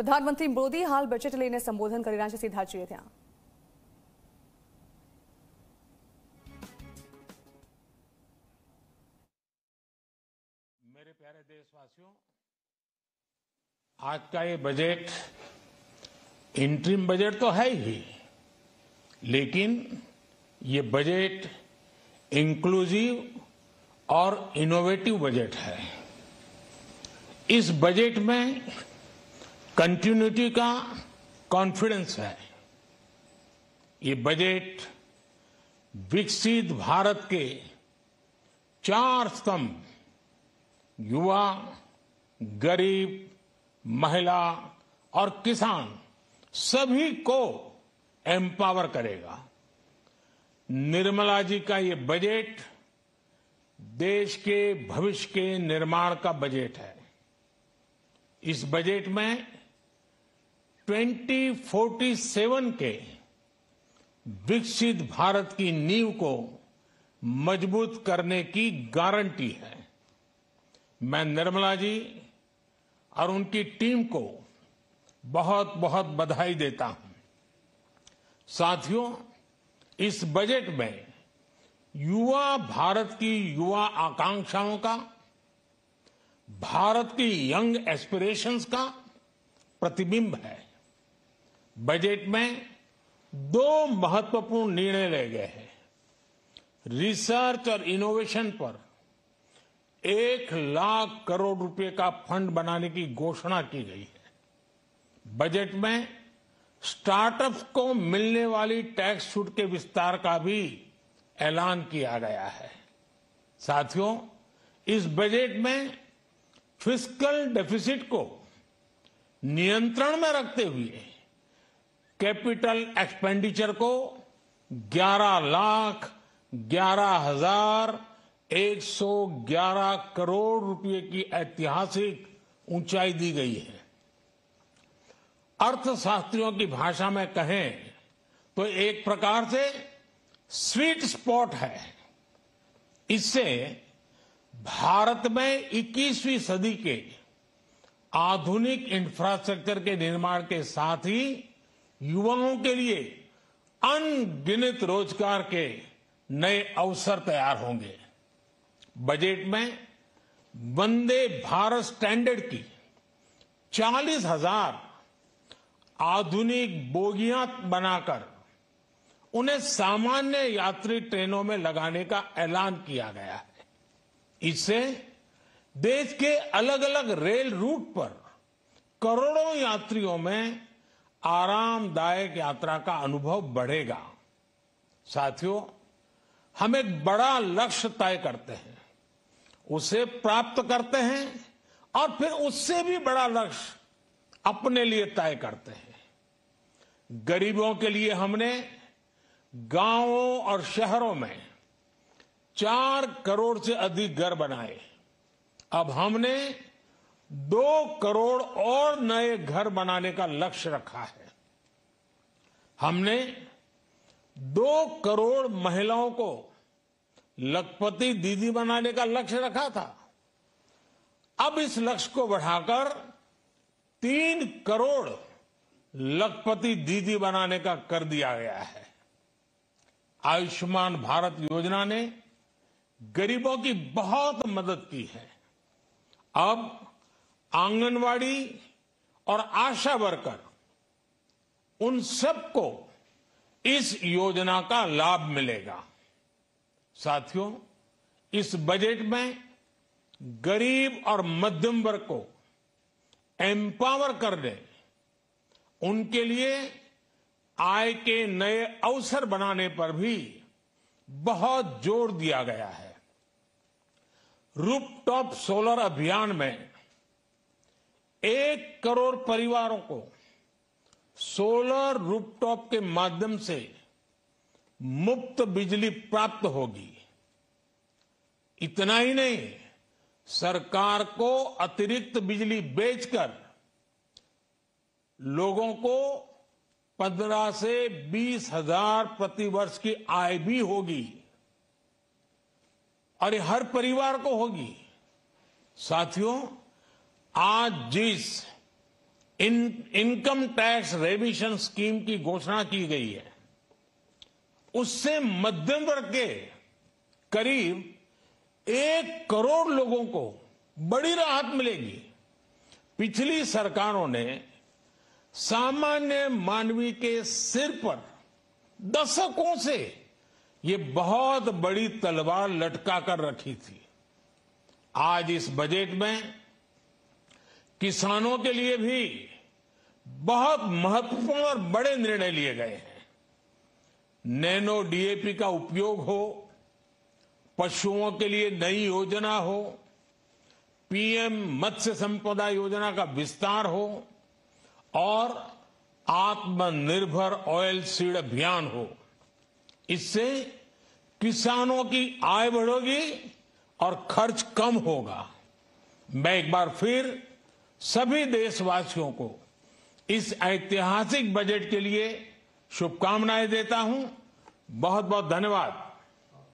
પ્રધાનમંત્રી મોદી હાલ બજેટ લઈને સંબોધન કરી રહ્યા છે. સીધા છીએ ત્યાં. मेरे प्यारे देशवासियों, आज का ये बजट इंटरिम बजट तो है ही, लेकिन ये बजट इंक्लूसिव और इनोवेटिव बजट है. इस बजट में कंटिन्यूटी का कॉन्फिडेंस है. ये बजट विकसित भारत के 4 स्तंभ युवा, गरीब, महिला और किसान सभी को एम्पावर करेगा. निर्मला जी का ये बजट देश के भविष्य के निर्माण का बजट है. इस बजट में 2047 के विकसित भारत की नींव को मजबूत करने की गारंटी है. मैं निर्मला जी और उनकी टीम को बहुत बहुत बधाई देता हूं. साथियों, इस बजट में युवा भारत की युवा आकांक्षाओं का, भारत की यंग एस्पिरेशंस का प्रतिबिंब है. बजट में 2 महत्वपूर्ण निर्णय लिए गए हैं. रिसर्च और इनोवेशन पर 1 लाख करोड़ रुपए का फंड बनाने की घोषणा की गई है. बजट में स्टार्टअप्स को मिलने वाली टैक्स छूट के विस्तार का भी ऐलान किया गया है. साथियों, इस बजट में फिस्कल डेफिसिट को नियंत्रण में रखते हुए कैपिटल एक्सपेंडिचर को 11,11,111 करोड़ रुपए की ऐतिहासिक ऊंचाई दी गई है. अर्थशास्त्रियों की भाषा में कहें तो एक प्रकार से स्वीट स्पॉट है. इससे भारत में 21वीं सदी के आधुनिक इंफ्रास्ट्रक्चर के निर्माण के साथ ही युवाओं के लिए अनगिनत रोजगार के नए अवसर तैयार होंगे. बजट में वंदे भारत स्टैंडर्ड की 40,000 आधुनिक बोगियां बनाकर उन्हें सामान्य यात्री ट्रेनों में लगाने का ऐलान किया गया है. इससे देश के अलग अलग रेल रूट पर करोड़ों यात्रियों में आरामदायक यात्रा का अनुभव बढ़ेगा. साथियों, हम एक बड़ा लक्ष्य तय करते हैं, उसे प्राप्त करते हैं और फिर उससे भी बड़ा लक्ष्य अपने लिए तय करते हैं. गरीबों के लिए हमने गांवों और शहरों में 4 करोड़ से अधिक घर बनाए. अब हमने 2 करोड़ और नए घर बनाने का लक्ष्य रखा है. हमने 2 करोड़ महिलाओं को लखपति दीदी बनाने का लक्ष्य रखा था. अब इस लक्ष्य को बढ़ाकर 3 करोड़ लखपति दीदी बनाने का कर दिया गया है. आयुष्मान भारत योजना ने गरीबों की बहुत मदद की है. अब आंगनवाड़ी और आशा वर्कर उन सबको इस योजना का लाभ मिलेगा. साथियों, इस बजट में गरीब और मध्यम वर्ग को एम्पावर करने, उनके लिए आय के नए अवसर बनाने पर भी बहुत जोर दिया गया है. रूफटॉप सोलर अभियान में 1 करोड़ परिवारों को सोलर रूफटॉप के माध्यम से मुफ्त बिजली प्राप्त होगी. इतना ही नहीं, सरकार को अतिरिक्त बिजली बेचकर लोगों को 15 से 20 हजार प्रति वर्ष की आय भी होगी और ये हर परिवार को होगी. साथियों, आज जिस इनकम टैक्स रेमिशन स्कीम की घोषणा की गई है, उससे मध्यम वर्ग के करीब 1 करोड़ लोगों को बड़ी राहत मिलेगी। पिछली सरकारों ने सामान्य मानवी के सिर पर दशकों से ये बहुत बड़ी तलवार लटका कर रखी थी। आज इस बजट में किसानों के लिए भी बहुत महत्वपूर्ण और बड़े निर्णय लिए गए हैं। नैनो डीएपी का उपयोग हो, पशुओं के लिए नई योजना हो, पीएम मत्स्य संपदा योजना का विस्तार हो और आत्मनिर्भर ऑयल सीड अभियान हो। इससे किसानों की आय बढ़ेगी और खर्च कम होगा। मैं एक बार फिर सभी देशवासियों को इस ऐतिहासिक बजट के लिए शुभकामनाएं देता हूं। बहुत बहुत धन्यवाद।